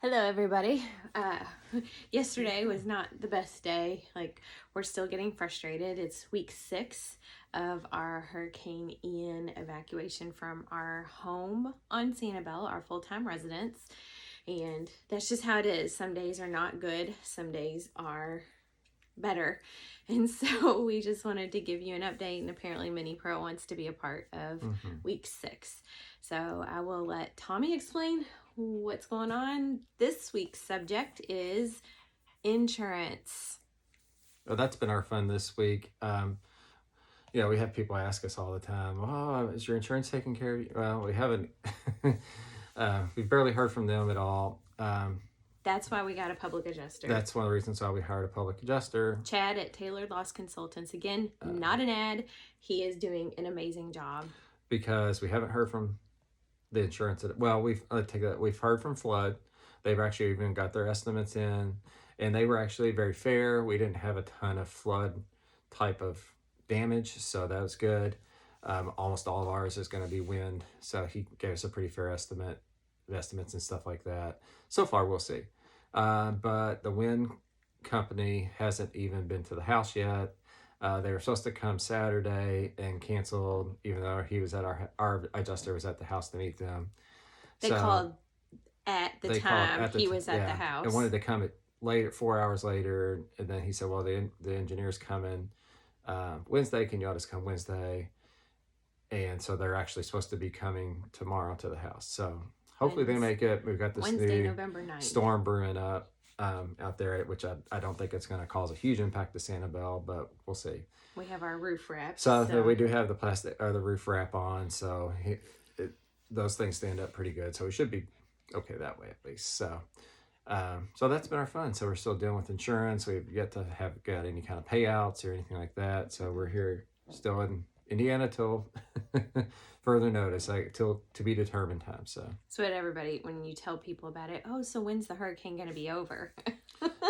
Hello, everybody. Yesterday was not the best day. We're still getting frustrated. It's week 6 of our Hurricane Ian evacuation from our home on Sanibel, our full-time residence. And that's just how it is. Some days are not good. Some days are better. And so we just wanted to give you an update, and apparently Mini Pro wants to be a part of week 6. So I will let Tommy explain what's going on. This week's subject is insurance. Well, that's been our fun this week. We have people ask us all the time, "Oh, is your insurance taking care of you?" Well, we haven't. We've barely heard from them at all. That's why we got a public adjuster. That's one of the reasons why we hired a public adjuster. Chad at Tailored Loss Consultants. Again, not an ad. He is doing an amazing job. Because we haven't heard from the insurance. Well, we've heard from Flood. They've actually even got their estimates in, and they were actually very fair. We didn't have a ton of flood type of damage, so that was good. Almost all of ours is going to be wind, so he gave us a pretty fair estimates and stuff like that. So far, we'll see. But the wind company hasn't even been to the house yet. They were supposed to come Saturday and canceled, even though he was at our adjuster was at the house to meet them. They called at the time he was at the house and wanted to come at 4 hours later, and then he said, "Well, the engineer's coming Wednesday. Can y'all just come Wednesday?" And so they're actually supposed to be coming tomorrow to the house. So hopefully they make it. We've got this Wednesday, new November 9th. Storm brewing up out there, which I don't think it's going to cause a huge impact to Sanibel, but we'll see. We have our roof wrap. So we do have the plastic or the roof wrap on, so those things stand up pretty good. So we should be okay that way at least. So that's been our fun. So we're still dealing with insurance. We've yet to have got any kind of payouts or anything like that. So we're here still in Indiana till further notice, till to be determined time. So that's what everybody, when you tell people about it, oh, so when's the hurricane going to be over?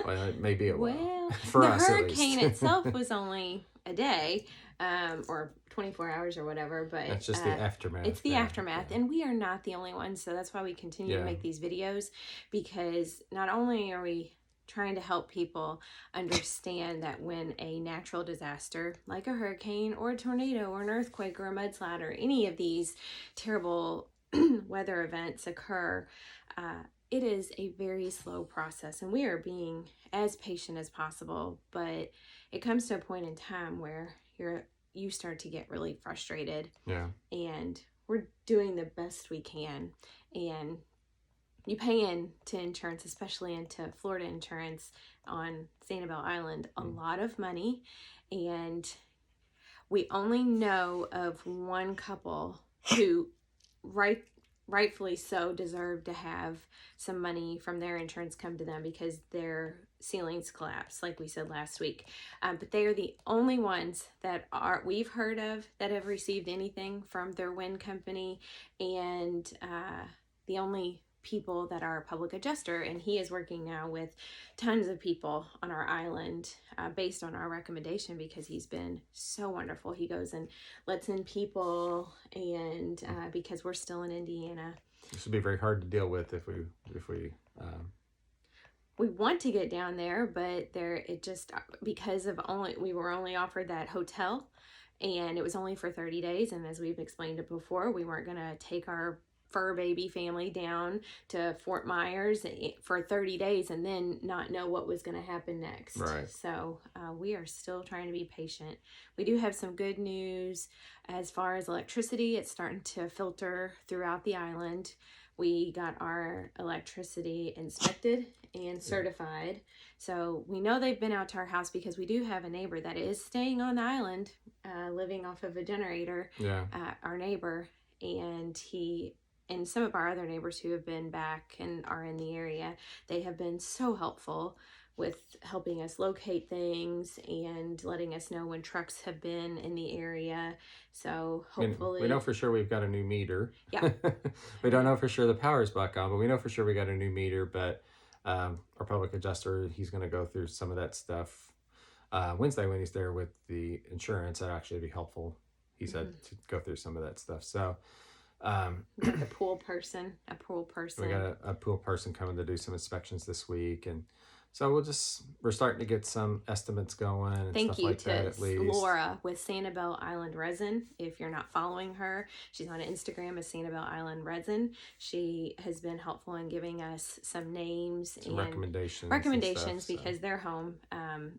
Well, it may be a while. Well, for the us, hurricane itself was only a day, or 24 hours or whatever, but it's just the aftermath. It's the aftermath, and we are not the only ones, so that's why we continue to make these videos, because not only are we trying to help people understand that when a natural disaster like a hurricane or a tornado or an earthquake or a mudslide or any of these terrible weather events occur, it is a very slow process, and we are being as patient as possible, but it comes to a point in time where you start to get really frustrated. Yeah. And we're doing the best we can, and you pay into insurance, especially into Florida insurance on Sanibel Island, a lot of money, and we only know of one couple who rightfully so deserve to have some money from their insurance come to them because their ceilings collapsed, like we said last week. But they are the only ones that we've heard of that have received anything from their wind company, and the only people that are a public adjuster, and he is working now with tons of people on our island based on our recommendation, because he's been so wonderful. He goes and lets in people, and because we're still in Indiana, this would be very hard to deal with if we want to get down there, but because we were only offered that hotel, and it was only for 30 days, and as we've explained it before, we weren't going to take our fur baby family down to Fort Myers for 30 days and then not know what was going to happen next. Right. So we are still trying to be patient. We do have some good news as far as electricity. It's starting to filter throughout the island. We got our electricity inspected and certified. So we know they've been out to our house, because we do have a neighbor that is staying on the island, living off of a generator, our neighbor, and some of our other neighbors who have been back and are in the area, they have been so helpful with helping us locate things and letting us know when trucks have been in the area. So hopefully... we know for sure we've got a new meter. Yeah. We don't know for sure the power's back on, but we know for sure we got a new meter. But our public adjuster, he's going to go through some of that stuff Wednesday when he's there with the insurance. That'd actually be helpful, he said, to go through some of that stuff. So We got the pool person, a pool We person. got a pool person coming to do some inspections this week, and so we're starting to get some estimates going and Thank stuff you like that to at least. Laura with Sanibel Island Resin. If you're not following her, she's on Instagram as Sanibel Island Resin. She has been helpful in giving us some names Some and recommendations and stuff, because their home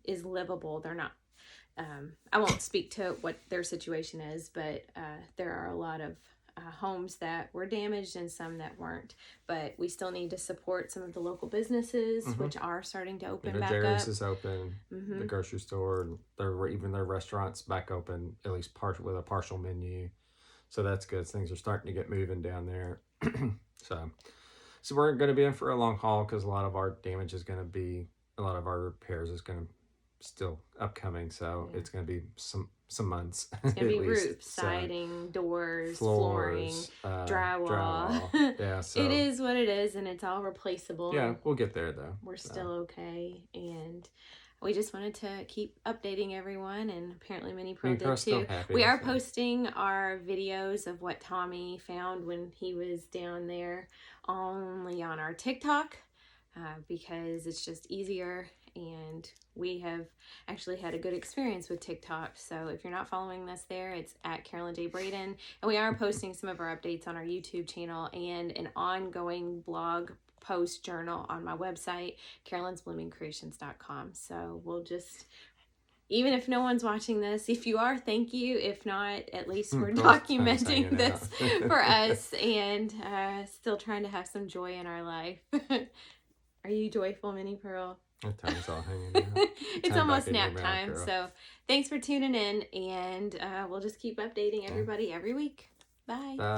is livable. They're not. I won't speak to what their situation is, but there are a lot of homes that were damaged and some that weren't. But we still need to support some of the local businesses, which are starting to open back Jerry's up. is open, the grocery store, and even their restaurants back open, at least with a partial menu. So that's good. Things are starting to get moving down there. So we're going to be in for a long haul because a lot of our damage is going to be, a lot of our repairs is going to still upcoming. So it's going to be some months. It's going to be roof, siding, doors, flooring, drywall. Yeah, so it is what it is, and it's all replaceable. Yeah, we'll get there though. We're still okay, and we just wanted to keep updating everyone, and apparently Mini Pro did too. We are posting our videos of what Tommy found when he was down there only on our TikTok because it's just easier, and we have actually had a good experience with TikTok. So if you're not following us there, it's at Carolyn J. Braden, and we are posting some of our updates on our YouTube channel and an ongoing blog post journal on my website, carolinsbloomingcreations.com. So we'll just, even if no one's watching this, if you are, thank you. If not, at least we're documenting this for us and still trying to have some joy in our life. Are you joyful, Mini Pearl? My time's all hanging out. It's almost nap time. So thanks for tuning in, and we'll just keep updating everybody every week. Bye. Bye.